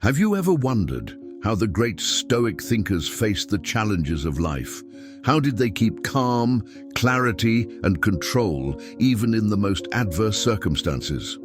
Have you ever wondered how the great Stoic thinkers faced the challenges of life? How did they keep calm, clarity, and control even in the most adverse circumstances?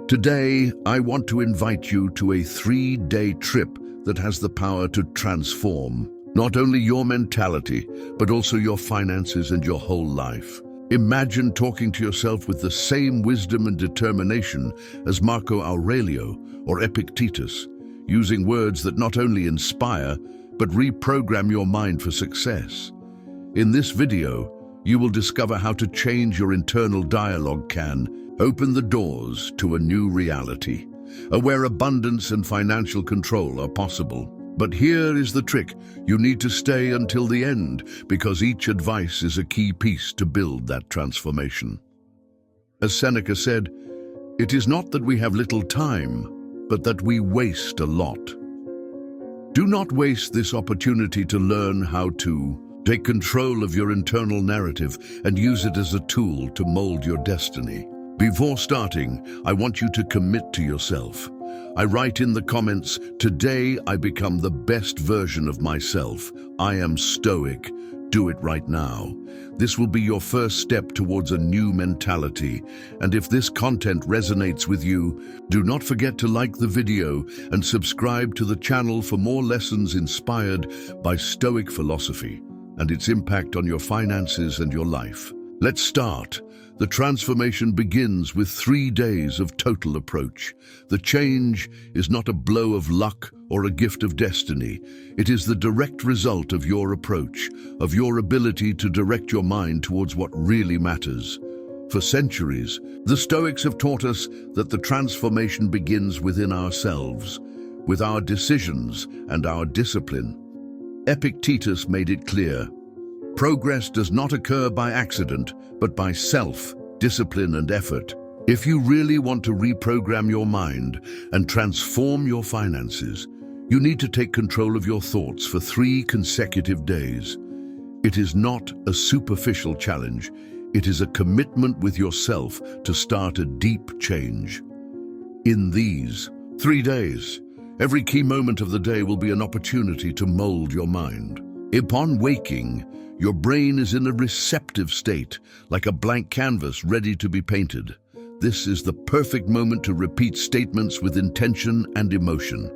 Today, I want to invite you to a 3-day trip that has the power to transform not only your mentality, but also your finances and your whole life. Imagine talking to yourself with the same wisdom and determination as Marcus Aurelius or Epictetus, using words that not only inspire, but reprogram your mind for success. In this video, you will discover how to change your internal dialogue can open the doors to a new reality, where abundance and financial control are possible. But here is the trick. You need to stay until the end, because each advice is a key piece to build that transformation. As Seneca said, "It is not that we have little time, but that we waste a lot." Do not waste this opportunity to learn how to take control of your internal narrative and use it as a tool to mold your destiny. Before starting, I want you to commit to yourself. I write in the comments, "Today I become the best version of myself. I am Stoic. Do it right now." This will be your first step towards a new mentality. And if this content resonates with you, do not forget to like the video and subscribe to the channel for more lessons inspired by Stoic philosophy and its impact on your finances and your life. Let's start. The transformation begins with 3 days of total approach. The change is not a blow of luck or a gift of destiny. It is the direct result of your approach, of your ability to direct your mind towards what really matters. For centuries, the Stoics have taught us that the transformation begins within ourselves, with our decisions and our discipline. Epictetus made it clear: progress does not occur by accident, but by self-discipline and effort. If you really want to reprogram your mind and transform your finances, you need to take control of your thoughts for 3 consecutive days. It is not a superficial challenge. It is a commitment with yourself to start a deep change. In these 3 days, every key moment of the day will be an opportunity to mold your mind. Upon waking, your brain is in a receptive state, like a blank canvas ready to be painted. This is the perfect moment to repeat statements with intention and emotion.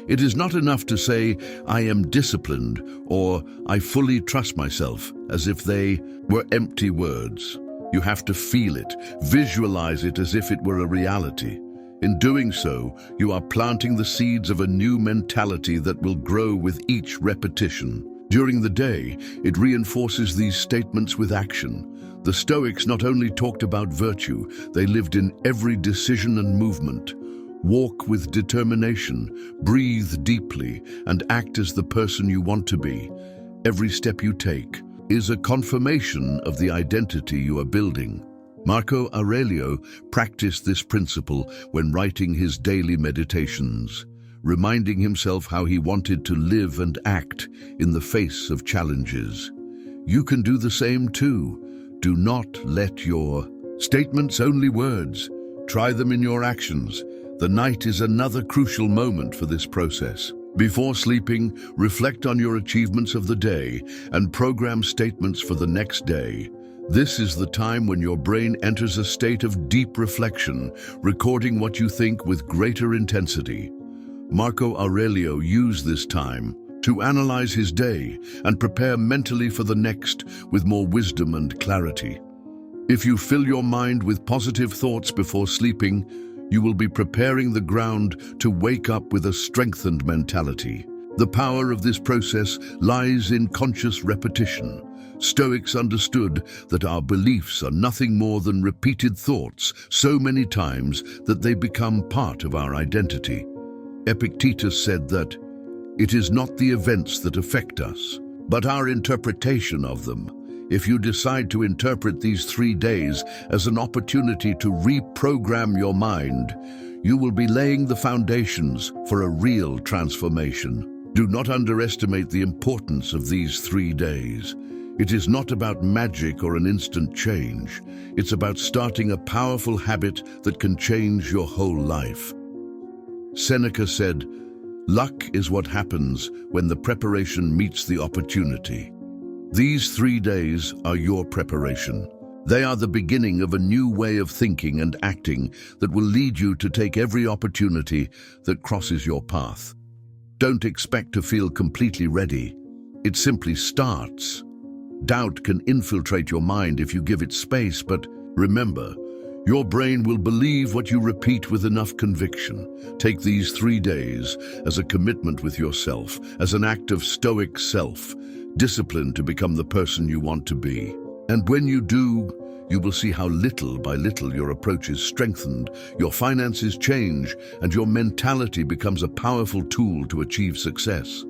It is not enough to say, "I am disciplined," or "I fully trust myself," as if they were empty words. You have to feel it, visualize it as if it were a reality. In doing so, you are planting the seeds of a new mentality that will grow with each repetition. During the day, it reinforces these statements with action. The Stoics not only talked about virtue, they lived in every decision and movement. Walk with determination, breathe deeply, and act as the person you want to be. Every step you take is a confirmation of the identity you are building. Marcus Aurelius practiced this principle when writing his daily meditations, reminding himself how he wanted to live and act in the face of challenges. You can do the same too. Do not let your statements only words. Try them in your actions. The night is another crucial moment for this process. Before sleeping, reflect on your achievements of the day and program statements for the next day. This is the time when your brain enters a state of deep reflection, recording what you think with greater intensity. Marcus Aurelius used this time to analyze his day and prepare mentally for the next with more wisdom and clarity. If you fill your mind with positive thoughts before sleeping, you will be preparing the ground to wake up with a strengthened mentality. The power of this process lies in conscious repetition. Stoics understood that our beliefs are nothing more than repeated thoughts so many times that they become part of our identity. Epictetus said that it is not the events that affect us, but our interpretation of them. If you decide to interpret these 3 days as an opportunity to reprogram your mind, you will be laying the foundations for a real transformation. Do not underestimate the importance of these 3 days. It is not about magic or an instant change. It's about starting a powerful habit that can change your whole life. Seneca said, Luck is what happens when the preparation meets the opportunity. These 3 days are your preparation. They are the beginning of a new way of thinking and acting that will lead you to take every opportunity that crosses your path. Don't expect to feel completely ready. It simply starts. Doubt can infiltrate your mind if you give it space, but remember, your brain will believe what you repeat with enough conviction. Take these 3 days as a commitment with yourself, as an act of stoic self-discipline to become the person you want to be. And when you do, you will see how little by little your approach is strengthened, your finances change, and your mentality becomes a powerful tool to achieve success.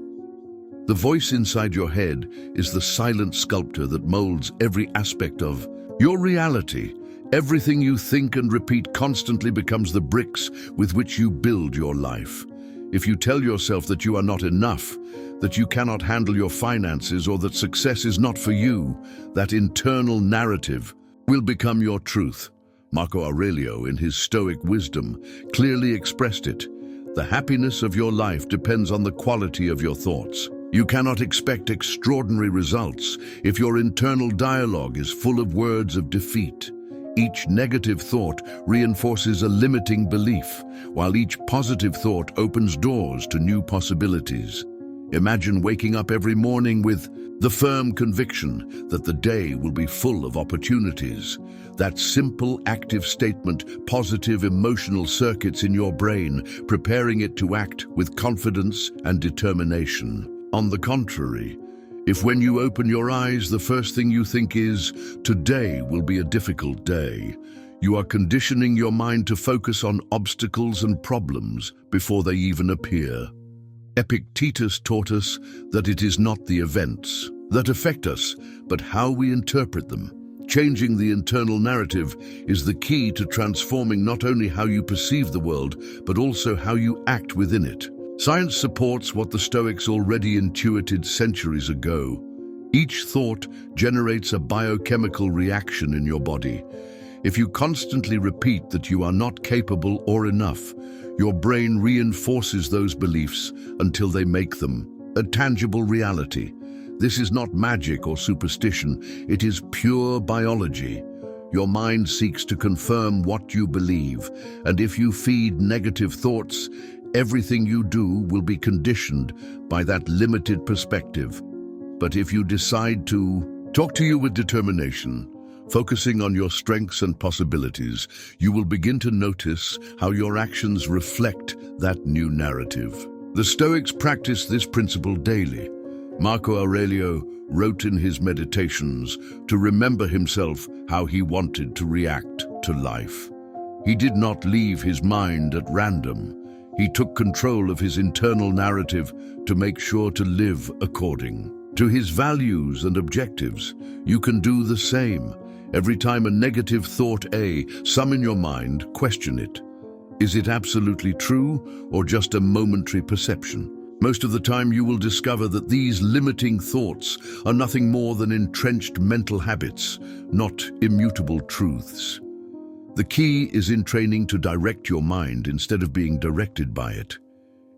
The voice inside your head is the silent sculptor that molds every aspect of your reality. Everything you think and repeat constantly becomes the bricks with which you build your life. If you tell yourself that you are not enough, that you cannot handle your finances, or that success is not for you, that internal narrative will become your truth. Marcus Aurelius, in his Stoic wisdom, clearly expressed it. The happiness of your life depends on the quality of your thoughts. You cannot expect extraordinary results if your internal dialogue is full of words of defeat. Each negative thought reinforces a limiting belief, while each positive thought opens doors to new possibilities. Imagine waking up every morning with the firm conviction that the day will be full of opportunities. That simple, active statement, positive emotional circuits in your brain, preparing it to act with confidence and determination. On the contrary, if when you open your eyes, the first thing you think is, "Today will be a difficult day," you are conditioning your mind to focus on obstacles and problems before they even appear. Epictetus taught us that it is not the events that affect us, but how we interpret them. Changing the internal narrative is the key to transforming not only how you perceive the world, but also how you act within it. Science supports what the Stoics already intuited centuries ago. Each thought generates a biochemical reaction in your body. If you constantly repeat that you are not capable or enough, your brain reinforces those beliefs until they make them a tangible reality. This is not magic or superstition, it is pure biology. Your mind seeks to confirm what you believe, and if you feed negative thoughts, everything you do will be conditioned by that limited perspective. But if you decide to talk to you with determination, focusing on your strengths and possibilities, you will begin to notice how your actions reflect that new narrative. The Stoics practiced this principle daily. Marcus Aurelius wrote in his meditations to remember himself how he wanted to react to life. He did not leave his mind at random. He took control of his internal narrative to make sure to live according to his values and objectives. You can do the same. Every time a negative thought some in your mind, question it. Is it absolutely true or just a momentary perception? Most of the time you will discover that these limiting thoughts are nothing more than entrenched mental habits, not immutable truths. The key is in training to direct your mind instead of being directed by it.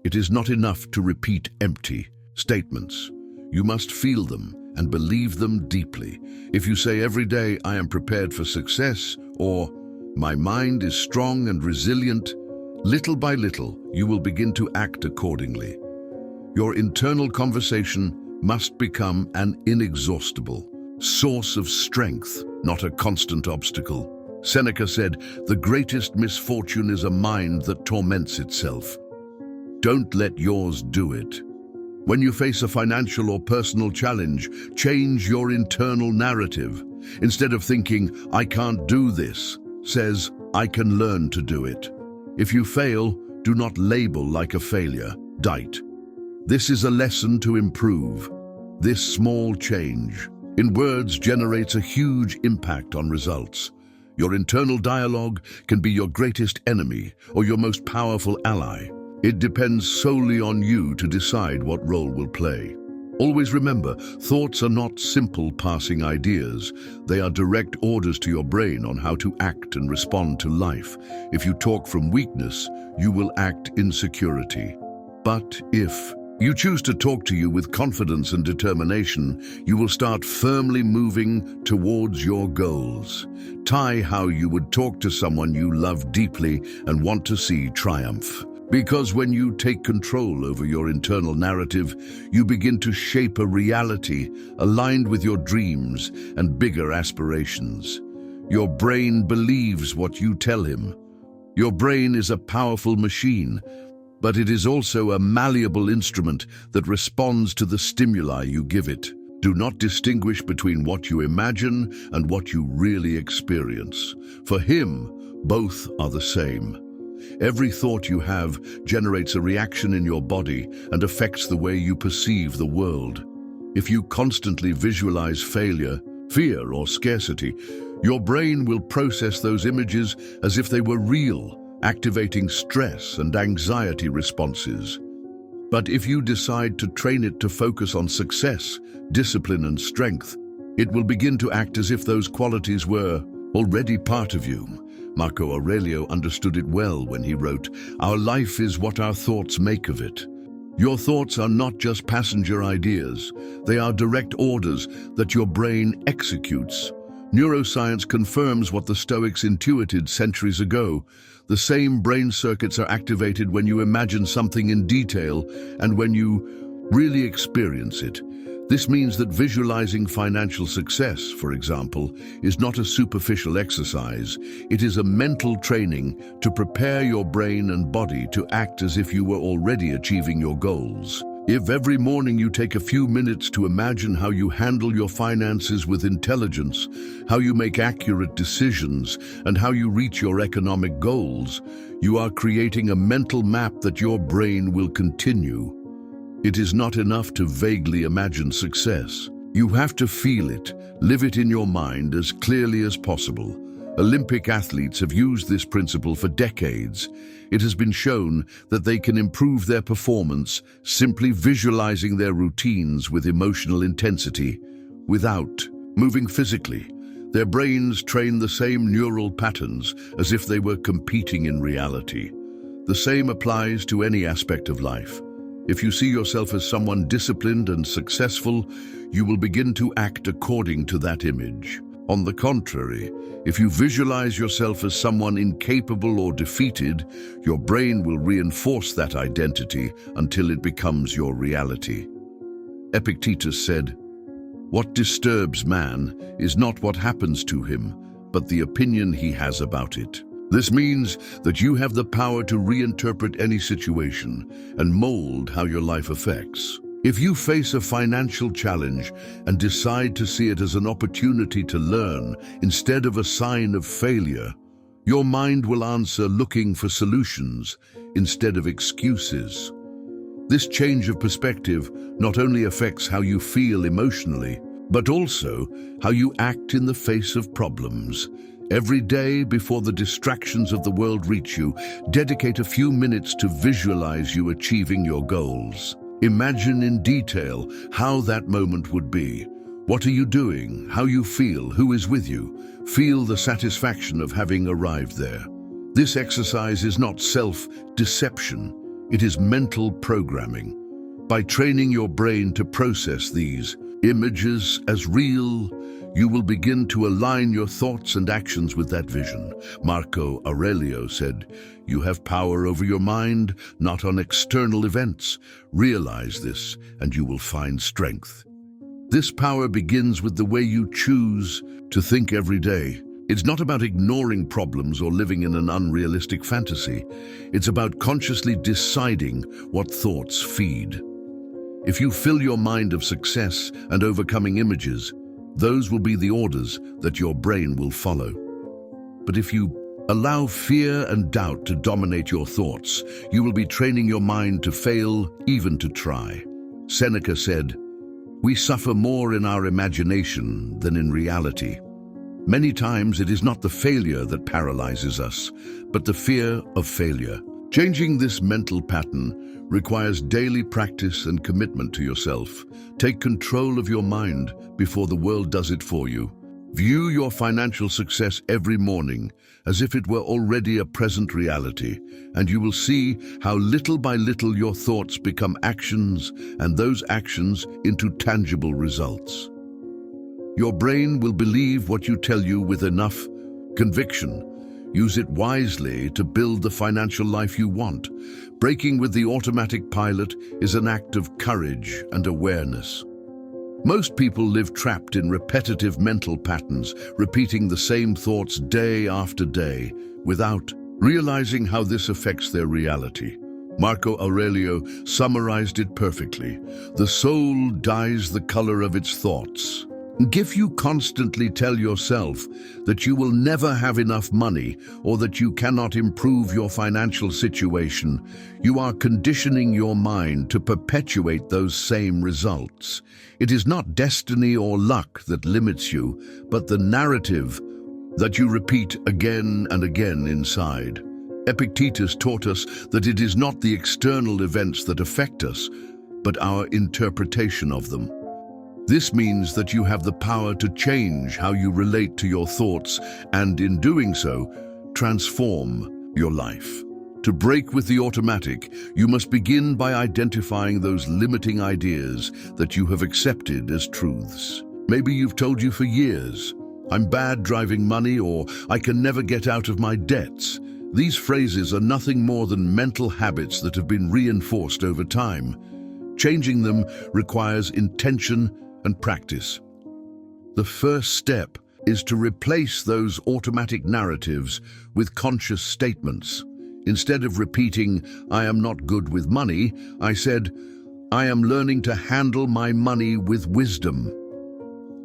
It is not enough to repeat empty statements. You must feel them and believe them deeply. If you say every day, "I am prepared for success," or "My mind is strong and resilient," little by little, you will begin to act accordingly. Your internal conversation must become an inexhaustible source of strength, not a constant obstacle. Seneca said, "The greatest misfortune is a mind that torments itself." Don't let yours do it. When you face a financial or personal challenge, change your internal narrative. Instead of thinking, "I can't do this," says, "I can learn to do it." If you fail, do not label like a failure. Dite. This is a lesson to improve. This small change in words generates a huge impact on results. Your internal dialogue can be your greatest enemy or your most powerful ally. It depends solely on you to decide what role will play. Always remember, thoughts are not simple passing ideas. They are direct orders to your brain on how to act and respond to life. If you talk from weakness, you will act in security. But if you choose to talk to you with confidence and determination, you will start firmly moving towards your goals. Tie how you would talk to someone you love deeply and want to see triumph. Because when you take control over your internal narrative, you begin to shape a reality aligned with your dreams and bigger aspirations. Your brain believes what you tell him. Your brain is a powerful machine, but it is also a malleable instrument that responds to the stimuli you give it. Do not distinguish between what you imagine and what you really experience. For him, both are the same. Every thought you have generates a reaction in your body and affects the way you perceive the world. If you constantly visualize failure, fear, or scarcity, your brain will process those images as if they were real, activating stress and anxiety responses. But if you decide to train it to focus on success, discipline, and strength, it will begin to act as if those qualities were already part of you. Marcus Aurelius understood it well when he wrote, "Our life is what our thoughts make of it." Your thoughts are not just passenger ideas. They are direct orders that your brain executes. Neuroscience confirms what the Stoics intuited centuries ago. The same brain circuits are activated when you imagine something in detail and when you really experience it. This means that visualizing financial success, for example, is not a superficial exercise. It is a mental training to prepare your brain and body to act as if you were already achieving your goals. If every morning you take a few minutes to imagine how you handle your finances with intelligence, how you make accurate decisions, and how you reach your economic goals, you are creating a mental map that your brain will continue. It is not enough to vaguely imagine success. You have to feel it, live it in your mind as clearly as possible. Olympic athletes have used this principle for decades. It has been shown that they can improve their performance simply visualizing their routines with emotional intensity, without moving physically. Their brains train the same neural patterns as if they were competing in reality. The same applies to any aspect of life. If you see yourself as someone disciplined and successful, you will begin to act according to that image. On the contrary, if you visualize yourself as someone incapable or defeated, your brain will reinforce that identity until it becomes your reality. Epictetus said, "What disturbs man is not what happens to him, but the opinion he has about it." This means that you have the power to reinterpret any situation and mold how your life affects. If you face a financial challenge and decide to see it as an opportunity to learn instead of a sign of failure, your mind will answer looking for solutions instead of excuses. This change of perspective not only affects how you feel emotionally, but also how you act in the face of problems. Every day, before the distractions of the world reach you, dedicate a few minutes to visualize you achieving your goals. Imagine in detail how that moment would be. What are you doing? How you feel? Who is with you? Feel the satisfaction of having arrived there. This exercise is not self-deception. It is mental programming. By training your brain to process these images as real, you will begin to align your thoughts and actions with that vision. Marcus Aurelius said, "You have power over your mind, not on external events. Realize this, and you will find strength." This power begins with the way you choose to think every day. It's not about ignoring problems or living in an unrealistic fantasy. It's about consciously deciding what thoughts feed. If you fill your mind of success and overcoming images, those will be the orders that your brain will follow. But if you allow fear and doubt to dominate your thoughts, you will be training your mind to fail, even to try. Seneca said, "We suffer more in our imagination than in reality." Many times it is not the failure that paralyzes us, but the fear of failure. Changing this mental pattern requires daily practice and commitment to yourself. Take control of your mind before the world does it for you. View your financial success every morning as if it were already a present reality, and you will see how little by little your thoughts become actions, and those actions into tangible results. Your brain will believe what you tell you with enough conviction. Use it wisely to build the financial life you want. Breaking with the automatic pilot is an act of courage and awareness. Most people live trapped in repetitive mental patterns, repeating the same thoughts day after day, without realizing how this affects their reality. Marcus Aurelius summarized it perfectly. The soul dyes the color of its thoughts. If you constantly tell yourself that you will never have enough money or that you cannot improve your financial situation, you are conditioning your mind to perpetuate those same results. It is not destiny or luck that limits you, but the narrative that you repeat again and again inside. Epictetus taught us that it is not the external events that affect us, but our interpretation of them. This means that you have the power to change how you relate to your thoughts and, in doing so, transform your life. To break with the automatic, you must begin by identifying those limiting ideas that you have accepted as truths. Maybe you've told you for years, "I'm bad driving money," or "I can never get out of my debts." These phrases are nothing more than mental habits that have been reinforced over time. Changing them requires intention and practice. The first step is to replace those automatic narratives with conscious statements. Instead of repeating, "I am not good with money," I said, "I am learning to handle my money with wisdom."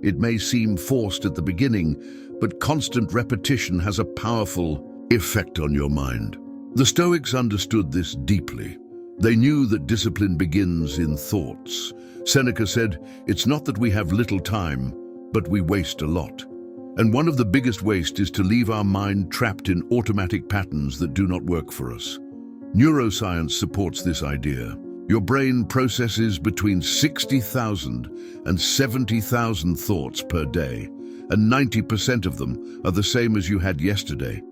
It may seem forced at the beginning, but constant repetition has a powerful effect on your mind. The Stoics understood this deeply. They knew that discipline begins in thoughts. Seneca said, "It's not that we have little time, but we waste a lot." And one of the biggest waste is to leave our mind trapped in automatic patterns that do not work for us. Neuroscience supports this idea. Your brain processes between 60,000 and 70,000 thoughts per day, and 90% of them are the same as you had yesterday.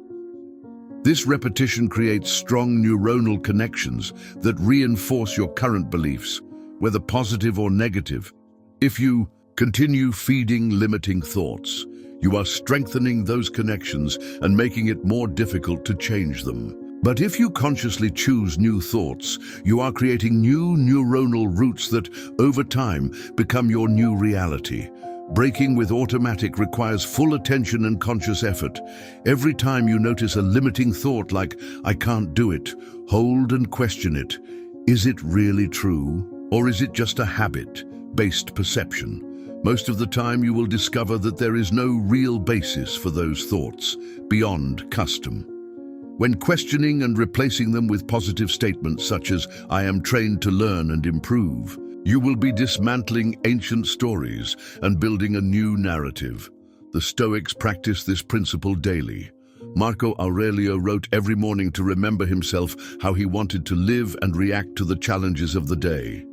This repetition creates strong neuronal connections that reinforce your current beliefs, whether positive or negative. If you continue feeding limiting thoughts, you are strengthening those connections and making it more difficult to change them. But if you consciously choose new thoughts, you are creating new neuronal roots that, over time, become your new reality. Breaking with automatic requires full attention and conscious effort. Every time you notice a limiting thought like, "I can't do it," hold and question it. Is it really true? Or is it just a habit-based perception? Most of the time you will discover that there is no real basis for those thoughts, beyond custom. When questioning and replacing them with positive statements such as, "I am trained to learn and improve," you will be dismantling ancient stories and building a new narrative. The Stoics practice this principle daily. Marcus Aurelius wrote every morning to remember himself how he wanted to live and react to the challenges of the day.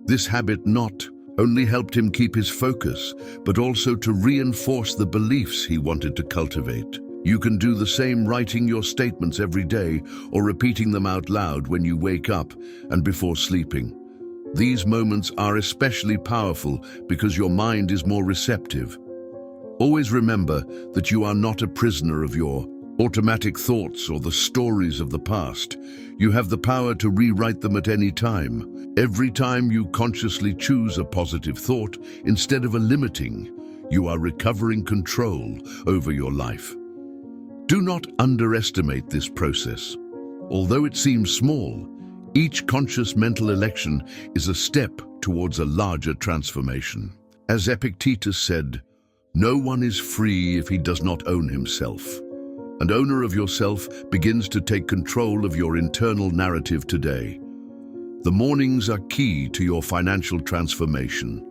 This habit not only helped him keep his focus, but also to reinforce the beliefs he wanted to cultivate. You can do the same, writing your statements every day or repeating them out loud when you wake up and before sleeping. These moments are especially powerful because your mind is more receptive. Always remember that you are not a prisoner of your automatic thoughts or the stories of the past. You have the power to rewrite them at any time. Every time you consciously choose a positive thought instead of a limiting, you are recovering control over your life. Do not underestimate this process. Although it seems small, each conscious mental election is a step towards a larger transformation. As Epictetus said, "No one is free if he does not own himself." An owner of yourself begins to take control of your internal narrative today. The mornings are key to your financial transformation.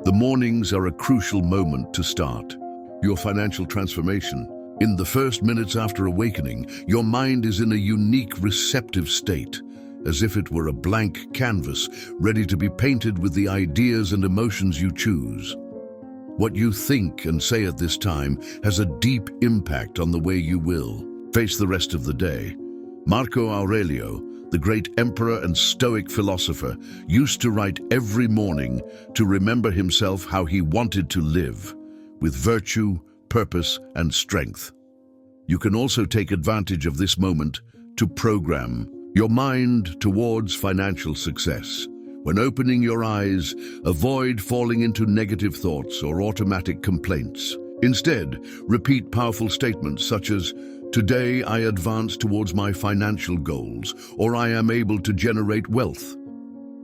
The mornings are a crucial moment to start your financial transformation. In the first minutes after awakening, your mind is in a unique receptive state, as if it were a blank canvas ready to be painted with the ideas and emotions you choose. What you think and say at this time has a deep impact on the way you will face the rest of the day. Marcus Aurelius, the great emperor and Stoic philosopher, used to write every morning to remember himself how he wanted to live, with virtue, purpose, and strength. You can also take advantage of this moment to program your mind towards financial success. When opening your eyes, avoid falling into negative thoughts or automatic complaints. Instead, repeat powerful statements such as, "Today I advance towards my financial goals," or "I am able to generate wealth."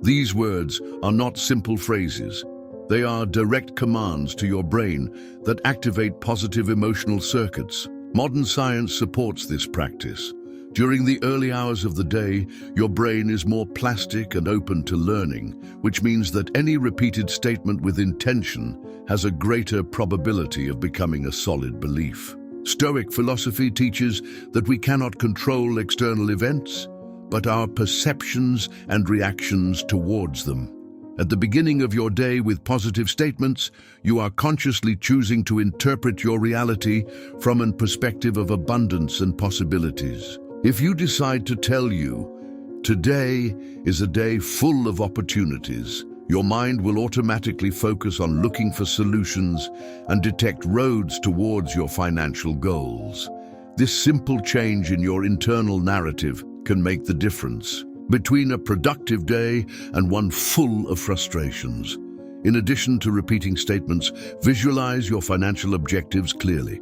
These words are not simple phrases. They are direct commands to your brain that activate positive emotional circuits. Modern science supports this practice. During the early hours of the day, your brain is more plastic and open to learning, which means that any repeated statement with intention has a greater probability of becoming a solid belief. Stoic philosophy teaches that we cannot control external events, but our perceptions and reactions towards them. At the beginning of your day with positive statements, you are consciously choosing to interpret your reality from a perspective of abundance and possibilities. If you decide to tell you, "Today is a day full of opportunities," your mind will automatically focus on looking for solutions and detect roads towards your financial goals. This simple change in your internal narrative can make the difference between a productive day and one full of frustrations. In addition to repeating statements, visualize your financial objectives clearly.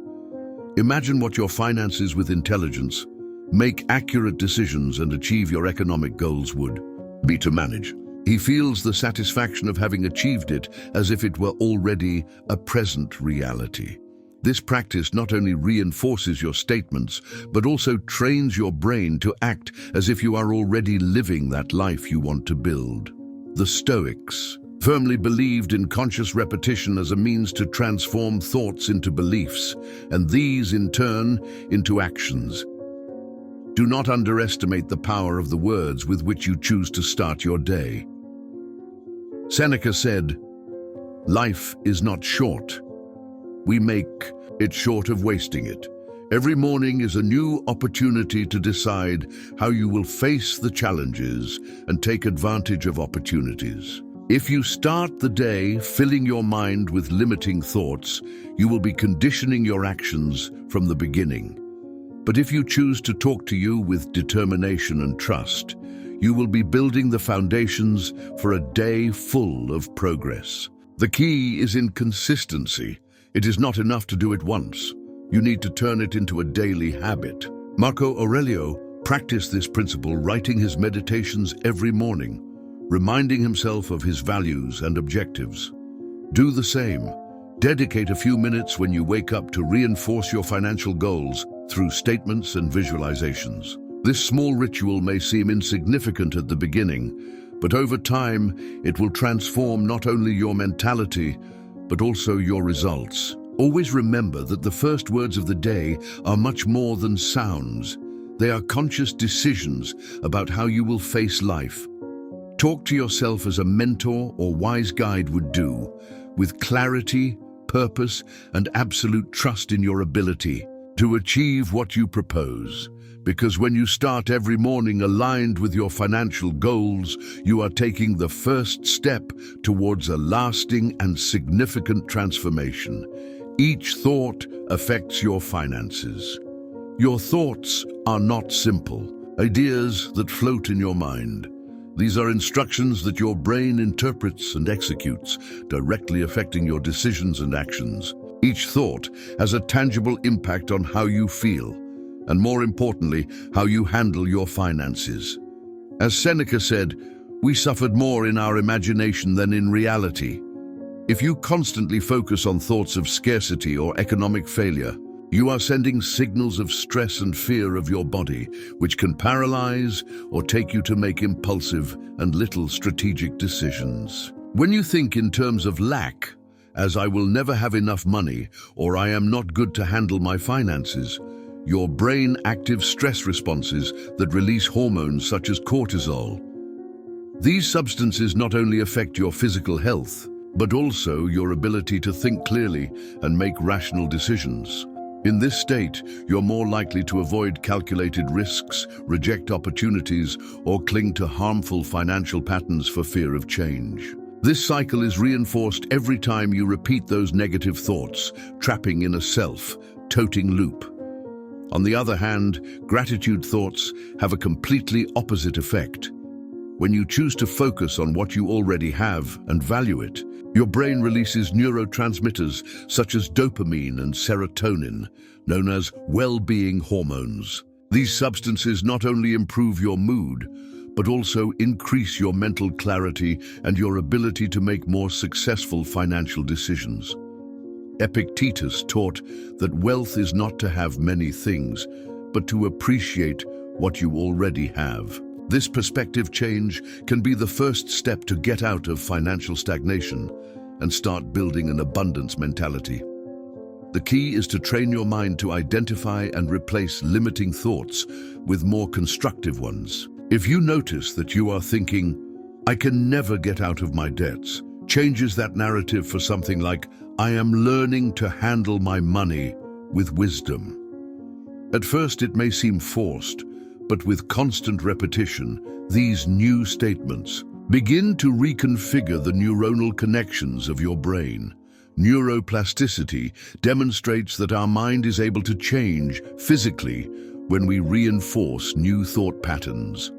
Imagine what your finances with intelligence, make accurate decisions and achieve your economic goals would be to manage. He feels the satisfaction of having achieved it as if it were already a present reality. This practice not only reinforces your statements, but also trains your brain to act as if you are already living that life you want to build. The Stoics firmly believed in conscious repetition as a means to transform thoughts into beliefs, and these in turn into actions. Do not underestimate the power of the words with which you choose to start your day. Seneca said, "Life is not short. We make it short of wasting it." Every morning is a new opportunity to decide how you will face the challenges and take advantage of opportunities. If you start the day filling your mind with limiting thoughts, you will be conditioning your actions from the beginning. But if you choose to talk to you with determination and trust, you will be building the foundations for a day full of progress. The key is in consistency. It is not enough to do it once. You need to turn it into a daily habit. Marcus Aurelius practiced this principle, writing his meditations every morning, reminding himself of his values and objectives. Do the same. Dedicate a few minutes when you wake up to reinforce your financial goals through statements and visualizations. This small ritual may seem insignificant at the beginning, but over time it will transform not only your mentality, but also your results. Always remember that the first words of the day are much more than sounds. They are conscious decisions about how you will face life. Talk to yourself as a mentor or wise guide would do, with clarity, purpose, and absolute trust in your ability to achieve what you propose. Because when you start every morning aligned with your financial goals, you are taking the first step towards a lasting and significant transformation. Each thought affects your finances. Your thoughts are not simple ideas that float in your mind. These are instructions that your brain interprets and executes, directly affecting your decisions and actions. Each thought has a tangible impact on how you feel, and more importantly, how you handle your finances. As Seneca said, "We suffered more in our imagination than in reality." If you constantly focus on thoughts of scarcity or economic failure, you are sending signals of stress and fear of your body, which can paralyze or take you to make impulsive and little strategic decisions. When you think in terms of lack, as "I will never have enough money" or "I am not good to handle my finances," your brain activates stress responses that release hormones such as cortisol. These substances not only affect your physical health, but also your ability to think clearly and make rational decisions. In this state, you're more likely to avoid calculated risks, reject opportunities, or cling to harmful financial patterns for fear of change. This cycle is reinforced every time you repeat those negative thoughts, trapping in a self-toting loop. On the other hand, gratitude thoughts have a completely opposite effect. When you choose to focus on what you already have and value it, your brain releases neurotransmitters such as dopamine and serotonin, known as well-being hormones. These substances not only improve your mood, but also increase your mental clarity and your ability to make more successful financial decisions. Epictetus taught that wealth is not to have many things, but to appreciate what you already have. This perspective change can be the first step to get out of financial stagnation and start building an abundance mentality. The key is to train your mind to identify and replace limiting thoughts with more constructive ones. If you notice that you are thinking, "I can never get out of my debts," changes that narrative for something like, "I am learning to handle my money with wisdom." At first it may seem forced, but with constant repetition, these new statements begin to reconfigure the neuronal connections of your brain. Neuroplasticity demonstrates that our mind is able to change physically when we reinforce new thought patterns.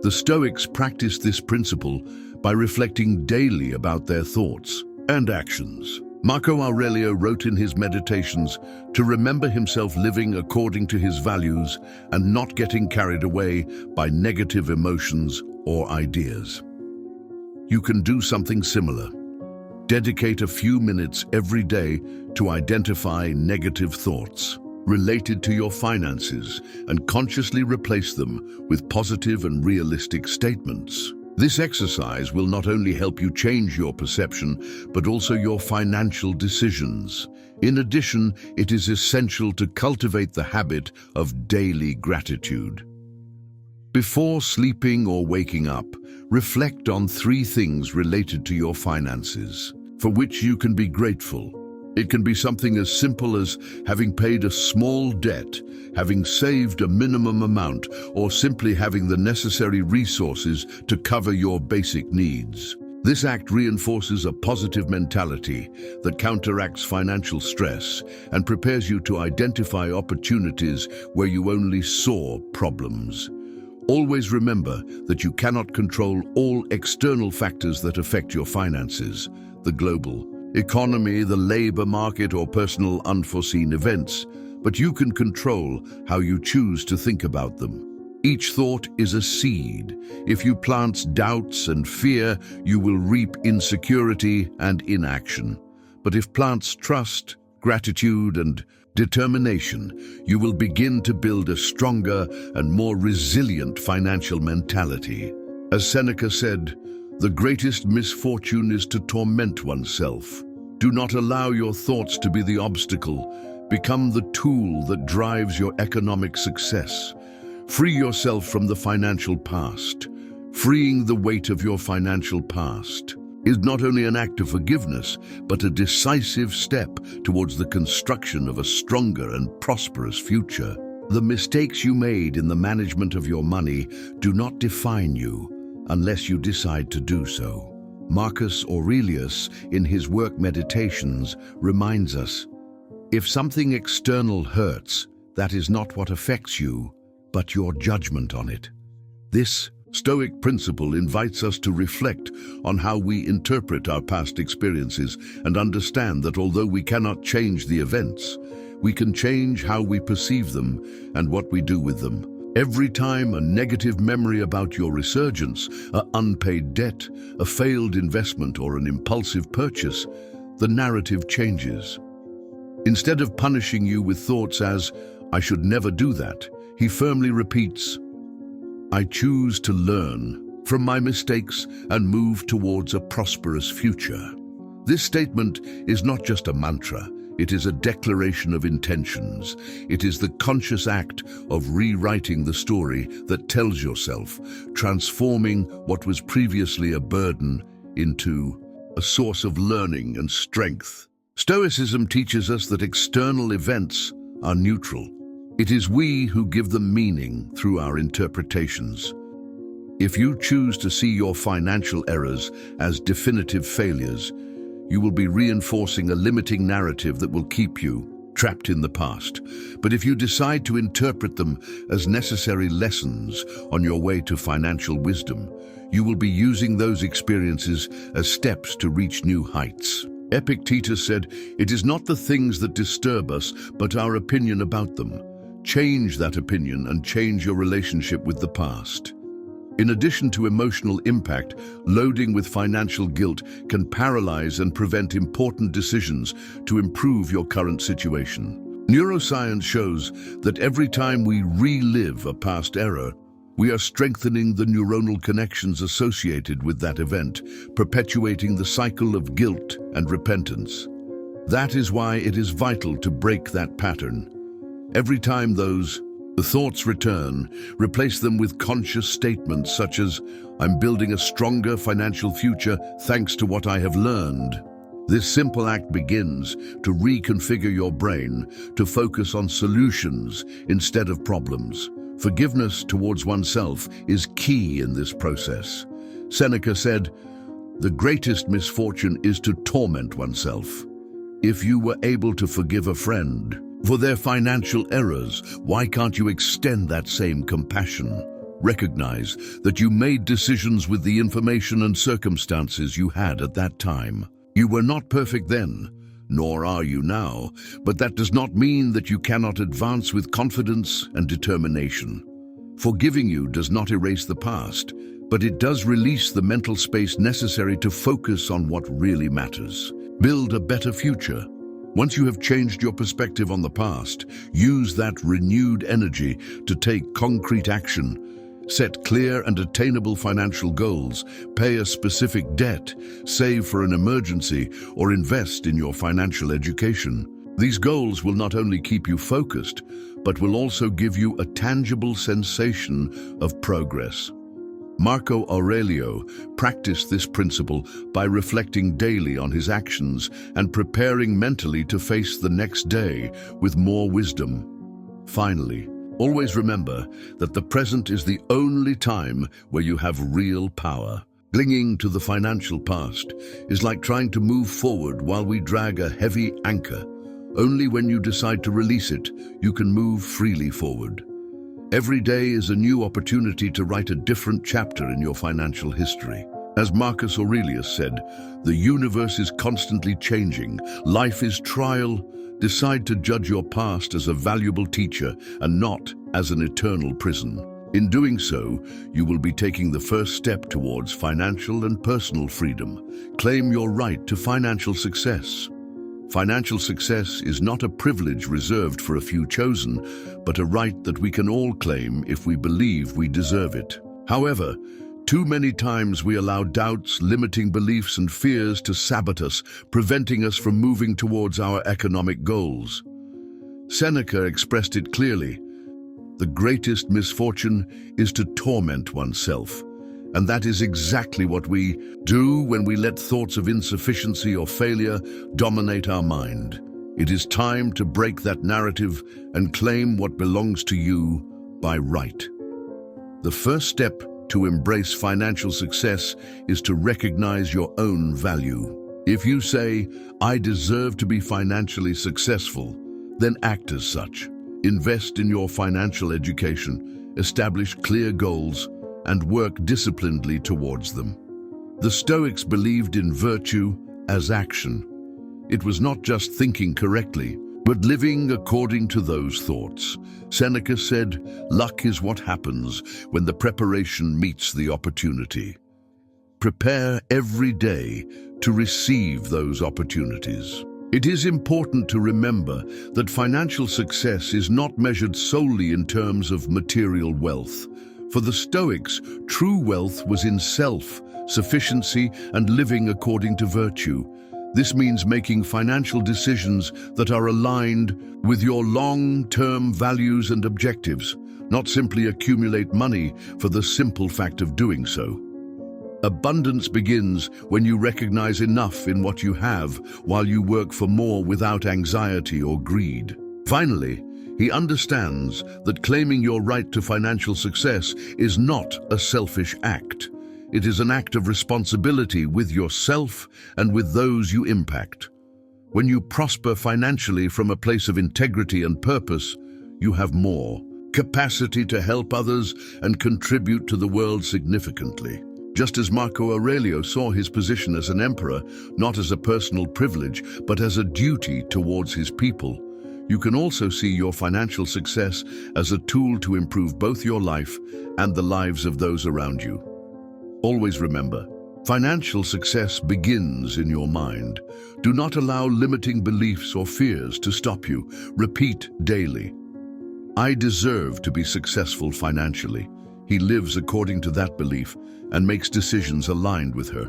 The Stoics practiced this principle by reflecting daily about their thoughts and actions. Marcus Aurelius wrote in his Meditations to remember himself living according to his values and not getting carried away by negative emotions or ideas. You can do something similar. Dedicate a few minutes every day to identify negative thoughts related to your finances and consciously replace them with positive and realistic statements. This exercise will not only help you change your perception, but also your financial decisions. In addition, it is essential to cultivate the habit of daily gratitude. Before sleeping or waking up, reflect on 3 things related to your finances, for which you can be grateful. It can be something as simple as having paid a small debt, having saved a minimum amount, or simply having the necessary resources to cover your basic needs. This act reinforces a positive mentality that counteracts financial stress and prepares you to identify opportunities where you only saw problems. Always remember that you cannot control all external factors that affect your finances: the global economy, the labor market, or personal unforeseen events, but you can control how you choose to think about them. Each thought is a seed. If you plant doubts and fear, you will reap insecurity and inaction. But if plants trust, gratitude, and determination, you will begin to build a stronger and more resilient financial mentality. As Seneca said, "The greatest misfortune is to torment oneself." Do not allow your thoughts to be the obstacle. Become the tool that drives your economic success. Free yourself from the financial past. Freeing the weight of your financial past is not only an act of forgiveness, but a decisive step towards the construction of a stronger and prosperous future. The mistakes you made in the management of your money do not define you unless you decide to do so. Marcus Aurelius, in his work Meditations, reminds us, "If something external hurts, that is not what affects you, but your judgment on it." This Stoic principle invites us to reflect on how we interpret our past experiences and understand that although we cannot change the events, we can change how we perceive them and what we do with them. Every time a negative memory about your resurgence, an unpaid debt, a failed investment, or an impulsive purchase, the narrative changes. Instead of punishing you with thoughts as, "I should never do that," he firmly repeats, "I choose to learn from my mistakes and move towards a prosperous future." This statement is not just a mantra. It is a declaration of intentions. It is the conscious act of rewriting the story that tells yourself, transforming what was previously a burden into a source of learning and strength. Stoicism teaches us that external events are neutral. It is we who give them meaning through our interpretations. If you choose to see your financial errors as definitive failures, you will be reinforcing a limiting narrative that will keep you trapped in the past. But if you decide to interpret them as necessary lessons on your way to financial wisdom, you will be using those experiences as steps to reach new heights. Epictetus said, "It is not the things that disturb us, but our opinion about them. Change that opinion and change your relationship with the past." In addition to emotional impact, loading with financial guilt can paralyze and prevent important decisions to improve your current situation. Neuroscience shows that every time we relive a past error, we are strengthening the neuronal connections associated with that event, perpetuating the cycle of guilt and repentance. That is why it is vital to break that pattern. Every time the thoughts return, replace them with conscious statements such as, "I'm building a stronger financial future thanks to what I have learned." This simple act begins to reconfigure your brain to focus on solutions instead of problems. Forgiveness towards oneself is key in this process. Seneca said, "The greatest misfortune is to torment oneself." If you were able to forgive a friend for their financial errors, why can't you extend that same compassion? Recognize that you made decisions with the information and circumstances you had at that time. You were not perfect then, nor are you now, but that does not mean that you cannot advance with confidence and determination. Forgiving you does not erase the past, but it does release the mental space necessary to focus on what really matters. Build a better future. Once you have changed your perspective on the past, use that renewed energy to take concrete action. Set clear and attainable financial goals, pay a specific debt, save for an emergency, or invest in your financial education. These goals will not only keep you focused, but will also give you a tangible sensation of progress. Marcus Aurelius practiced this principle by reflecting daily on his actions and preparing mentally to face the next day with more wisdom. Finally, always remember that the present is the only time where you have real power. Clinging to the financial past is like trying to move forward while we drag a heavy anchor. Only when you decide to release it, you can move freely forward. Every day is a new opportunity to write a different chapter in your financial history. As Marcus Aurelius said, "The universe is constantly changing. Life is trial. Decide to judge your past as a valuable teacher and not as an eternal prison." In doing so, you will be taking the first step towards financial and personal freedom. Claim your right to financial success. Financial success is not a privilege reserved for a few chosen, but a right that we can all claim if we believe we deserve it. However, too many times we allow doubts, limiting beliefs, and fears to sabotage us, preventing us from moving towards our economic goals. Seneca expressed it clearly: "The greatest misfortune is to torment oneself." And that is exactly what we do when we let thoughts of insufficiency or failure dominate our mind. It is time to break that narrative and claim what belongs to you by right. The first step to embrace financial success is to recognize your own value. If you say, "I deserve to be financially successful," then act as such. Invest in your financial education, establish clear goals, and work disciplinedly towards them. The Stoics believed in virtue as action. It was not just thinking correctly, but living according to those thoughts. Seneca said, "Luck is what happens when the preparation meets the opportunity." Prepare every day to receive those opportunities. It is important to remember that financial success is not measured solely in terms of material wealth. For the Stoics, true wealth was in self-sufficiency and living according to virtue. This means making financial decisions that are aligned with your long-term values and objectives, not simply accumulate money for the simple fact of doing so. Abundance begins when you recognize enough in what you have while you work for more without anxiety or greed. Finally, he understands that claiming your right to financial success is not a selfish act. It is an act of responsibility with yourself and with those you impact. When you prosper financially from a place of integrity and purpose, you have more capacity to help others and contribute to the world significantly. Just as Marcus Aurelius saw his position as an emperor not as a personal privilege, but as a duty towards his people, you can also see your financial success as a tool to improve both your life and the lives of those around you. Always remember, financial success begins in your mind. Do not allow limiting beliefs or fears to stop you. Repeat daily, "I deserve to be successful financially." He lives according to that belief and makes decisions aligned with her.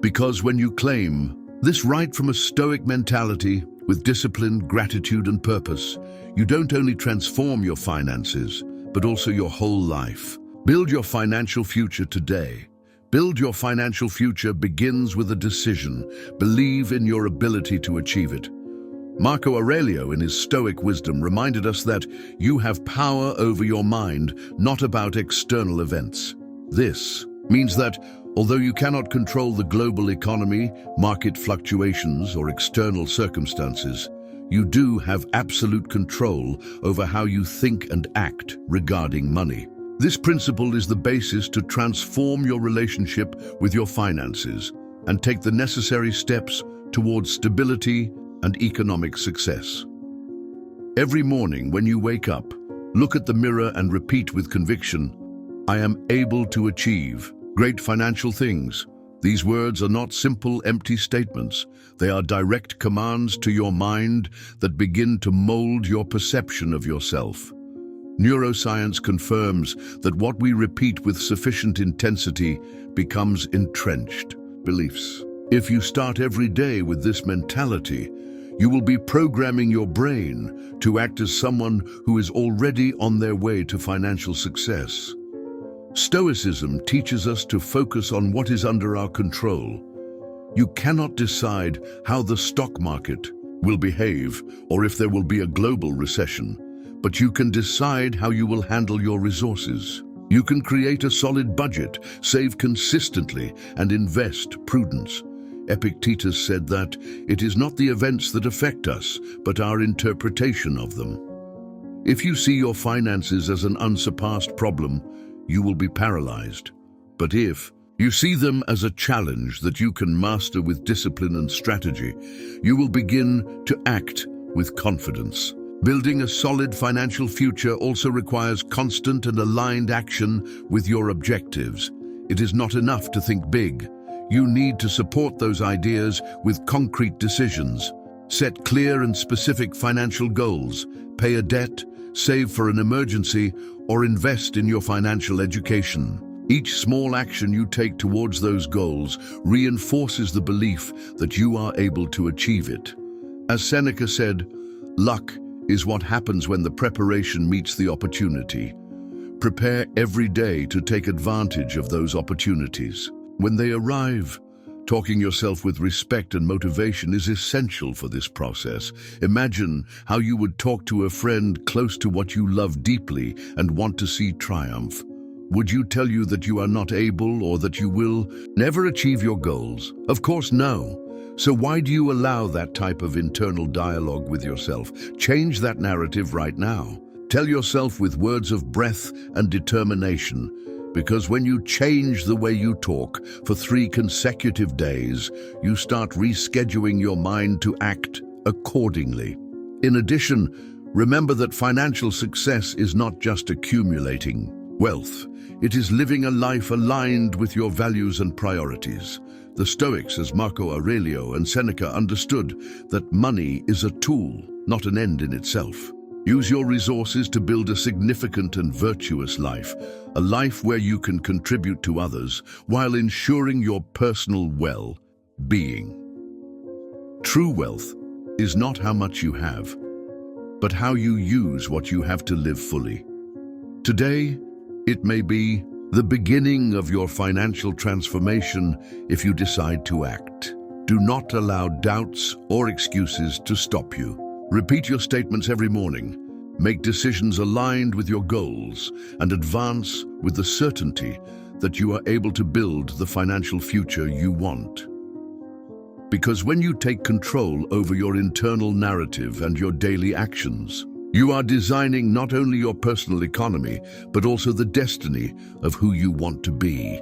Because when you claim this right from a Stoic mentality with discipline, gratitude, and purpose, you don't only transform your finances, but also your whole life. Build your financial future today. Build your financial future begins with a decision. Believe in your ability to achieve it. Marcus Aurelius, in his Stoic wisdom, reminded us that you have power over your mind, not about external events. This means that, although you cannot control the global economy, market fluctuations, or external circumstances, you do have absolute control over how you think and act regarding money. This principle is the basis to transform your relationship with your finances and take the necessary steps towards stability and economic success. Every morning when you wake up, look at the mirror and repeat with conviction, "I am able to achieve great financial things." These words are not simple, empty statements. They are direct commands to your mind that begin to mold your perception of yourself. Neuroscience confirms that what we repeat with sufficient intensity becomes entrenched beliefs. If you start every day with this mentality, you will be programming your brain to act as someone who is already on their way to financial success. Stoicism teaches us to focus on what is under our control. You cannot decide how the stock market will behave or if there will be a global recession, but you can decide how you will handle your resources. You can create a solid budget, save consistently, and invest prudence. Epictetus said that it is not the events that affect us, but our interpretation of them. If you see your finances as an unsurpassed problem, you will be paralyzed. But if you see them as a challenge that you can master with discipline and strategy, you will begin to act with confidence. Building a solid financial future also requires constant and aligned action with your objectives. It is not enough to think big. You need to support those ideas with concrete decisions. Set clear and specific financial goals. Pay a debt, save for an emergency, or invest in your financial education. Each small action you take towards those goals reinforces the belief that you are able to achieve it. As Seneca said, "Luck is what happens when the preparation meets the opportunity." Prepare every day to take advantage of those opportunities. When they arrive, talking yourself with respect and motivation is essential for this process. Imagine how you would talk to a friend close to what you love deeply and want to see triumph. Would you tell you that you are not able or that you will never achieve your goals? Of course, no. So why do you allow that type of internal dialogue with yourself? Change that narrative right now. Tell yourself with words of breath and determination, because when you change the way you talk for 3 consecutive days, you start rescheduling your mind to act accordingly. In addition, remember that financial success is not just accumulating wealth. It is living a life aligned with your values and priorities. The Stoics, as Marcus Aurelius and Seneca, understood that money is a tool, not an end in itself. Use your resources to build a significant and virtuous life, a life where you can contribute to others while ensuring your personal well-being. True wealth is not how much you have, but how you use what you have to live fully. Today, it may be the beginning of your financial transformation if you decide to act. Do not allow doubts or excuses to stop you. Repeat your statements every morning. Make decisions aligned with your goals and advance with the certainty that you are able to build the financial future you want. Because when you take control over your internal narrative and your daily actions, you are designing not only your personal economy, but also the destiny of who you want to be.